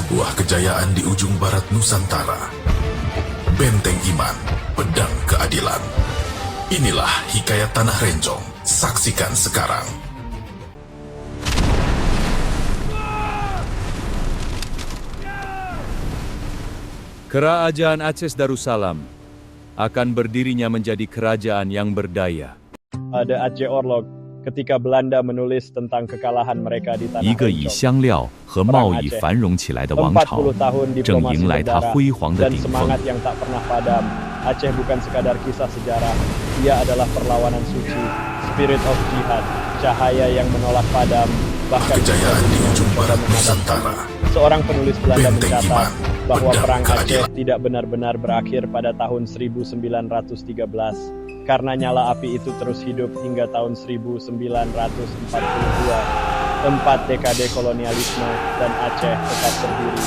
sebuah kejayaan di ujung barat Nusantara. Benteng Iman, Pedang Keadilan. Inilah hikayat Tanah Renjong. Saksikan sekarang. Kerajaan Aceh Darussalam akan berdirinya menjadi kerajaan yang berdaya. The Aceh Orlog ketika Belanda menulis tentang kekalahan mereka di Tanah 一个以 Renjong. 香料和贸易繁荣起来的王朝， 40 tahun 正 diplomasi 迎来它 berdarah 辉煌的 dan 顶峰 semangat。yang tak pernah padam. Aceh bukan sekadar kisah sejarah, ia adalah perlawanan suci, spirit of jihad, cahaya yang menolak padam, bahkan Kejayaan di ujung barat Nusantara. Seorang penulis Belanda Benteng mencatat Iman, bahwa Pedang Perang Aceh Keadilan. tidak benar-benar berakhir pada tahun 1913 karena nyala api itu terus hidup hingga tahun 1942. 4 dekade kolonialisme dan Aceh tetap berdiri.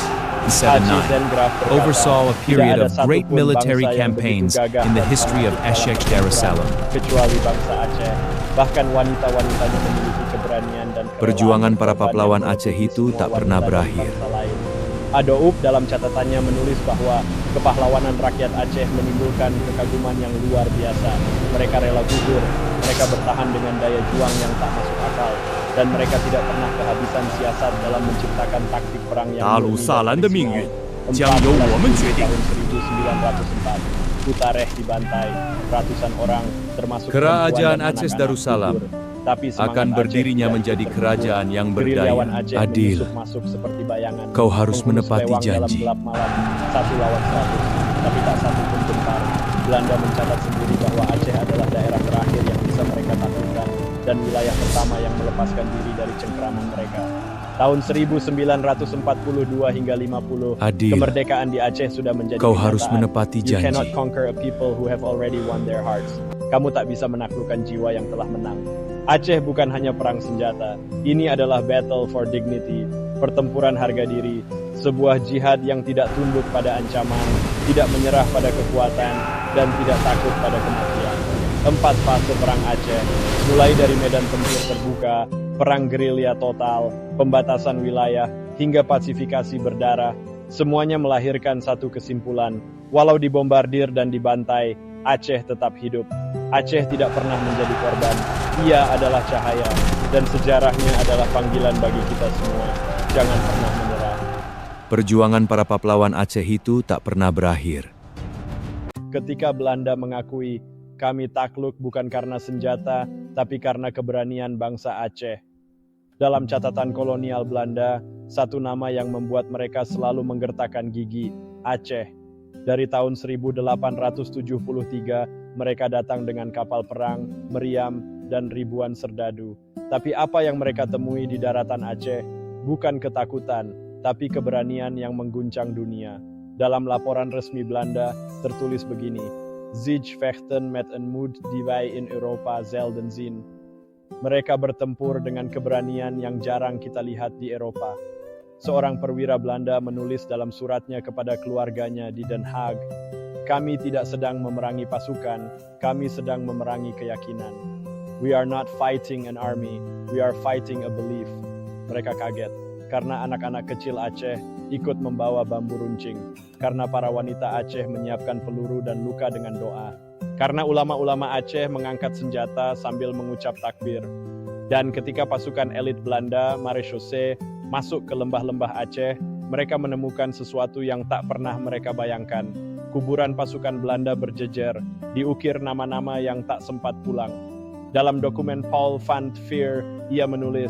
Haji 7-9 Zengraf berkata, oversaw a period "Tidak ada of great satupun military bangsa yang campaigns begitu gagah in the dan history of tangguh dalam Aceh pertempuran Darussalam. kecuali bangsa Aceh. Bahkan wanita-wanitanya memiliki keberanian dan kerelawan Perjuangan para berkorban pahlawan yang Aceh melebihi itu semua tak pernah wanita dari berakhir. bangsa lain. Adoup dalam catatannya menulis bahwa kepahlawanan rakyat Aceh menimbulkan kekaguman yang luar biasa. Mereka rela gugur, mereka bertahan dengan daya juang yang tak masuk akal, dan mereka tidak pernah kehabisan siasat dalam menciptakan taktik perang yang 大鲁萨兰的命运将由我们决定。 Tahun 1904, Kutareh dibantai, ratusan orang termasuk Kerajaan perempuan dan Aceh anak-anak Darussalam gugur. Tapi semangat akan Aceh berdirinya tidak menjadi terbentuk. kerajaan yang Gerilyawan berdaya, Aceh adil. menyusup masuk seperti bayangan. Kau harus Menghunus menepati lewang dalam janji. gelap malam, 1 lawan 100, tapi tak satu pun gentar. Belanda mencatat sendiri bahwa Aceh adalah daerah terakhir yang bisa mereka taklukkan dan wilayah pertama yang melepaskan diri dari cengkeraman mereka. Tahun 1942 hingga 50, Adil. kemerdekaan di Aceh sudah menjadi Kau harus kenyataan. menepati You janji. cannot conquer a people who have already won their hearts. Kamu tak bisa menaklukkan jiwa yang telah menang. Aceh bukan hanya perang senjata. Ini adalah battle for dignity, pertempuran harga diri, sebuah jihad yang tidak tunduk pada ancaman, tidak menyerah pada kekuatan, dan tidak takut pada kematian. 4 fase perang Aceh, mulai dari medan tempur terbuka, perang gerilya total, pembatasan wilayah, hingga pasifikasi berdarah, semuanya melahirkan satu kesimpulan. Walau dibombardir dan dibantai, Aceh tetap hidup. Aceh tidak pernah menjadi korban. Ia adalah cahaya, dan sejarahnya adalah panggilan bagi kita semua. Jangan pernah menyerah. Perjuangan para pahlawan Aceh itu tak pernah berakhir. Ketika Belanda mengakui, kami takluk bukan karena senjata, tapi karena keberanian bangsa Aceh. Dalam catatan kolonial Belanda, satu nama yang membuat mereka selalu menggertakkan gigi, Aceh. Dari tahun 1873, mereka datang dengan kapal perang, meriam, dan ribuan serdadu. Tapi apa yang mereka temui di daratan Aceh? Bukan ketakutan, tapi keberanian yang mengguncang dunia. Dalam laporan resmi Belanda, tertulis begini, Zich vechten met een moed die wij in Europa zelden zien. Mereka bertempur dengan keberanian yang jarang kita lihat di Eropa. Seorang perwira Belanda menulis dalam suratnya kepada keluarganya di Den Haag, kami tidak sedang memerangi pasukan, kami sedang memerangi keyakinan. We are not fighting an army, we are fighting a belief. Mereka kaget, karena anak-anak kecil Aceh ikut membawa bambu runcing, karena para wanita Aceh menyiapkan peluru dan luka dengan doa, karena ulama-ulama Aceh mengangkat senjata sambil mengucap takbir. Dan ketika pasukan elit Belanda, Marechaussee, masuk ke lembah-lembah Aceh, mereka menemukan sesuatu yang tak pernah mereka bayangkan. Kuburan pasukan Belanda berjejer, diukir nama-nama yang tak sempat pulang. Dalam dokumen Paul van Veer, ia menulis,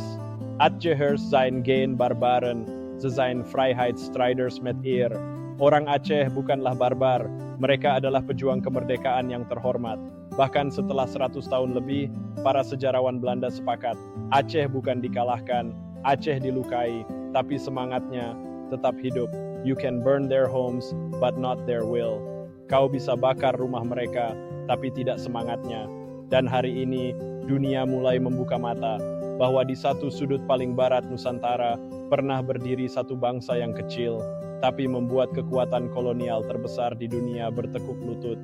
Acehers zijn geen barbaren, ze zijn vrijheidsstrijders met eer. Orang Aceh bukanlah barbar, mereka adalah pejuang kemerdekaan yang terhormat. Bahkan setelah 100 tahun lebih, para sejarawan Belanda sepakat, Aceh bukan dikalahkan, Aceh dilukai, tapi semangatnya tetap hidup. You can burn their homes, but not their will. Kau bisa bakar rumah mereka, tapi tidak semangatnya. Dan hari ini, dunia mulai membuka mata, bahwa di satu sudut paling barat Nusantara, pernah berdiri satu bangsa yang kecil, tapi membuat kekuatan kolonial terbesar di dunia bertekuk lutut.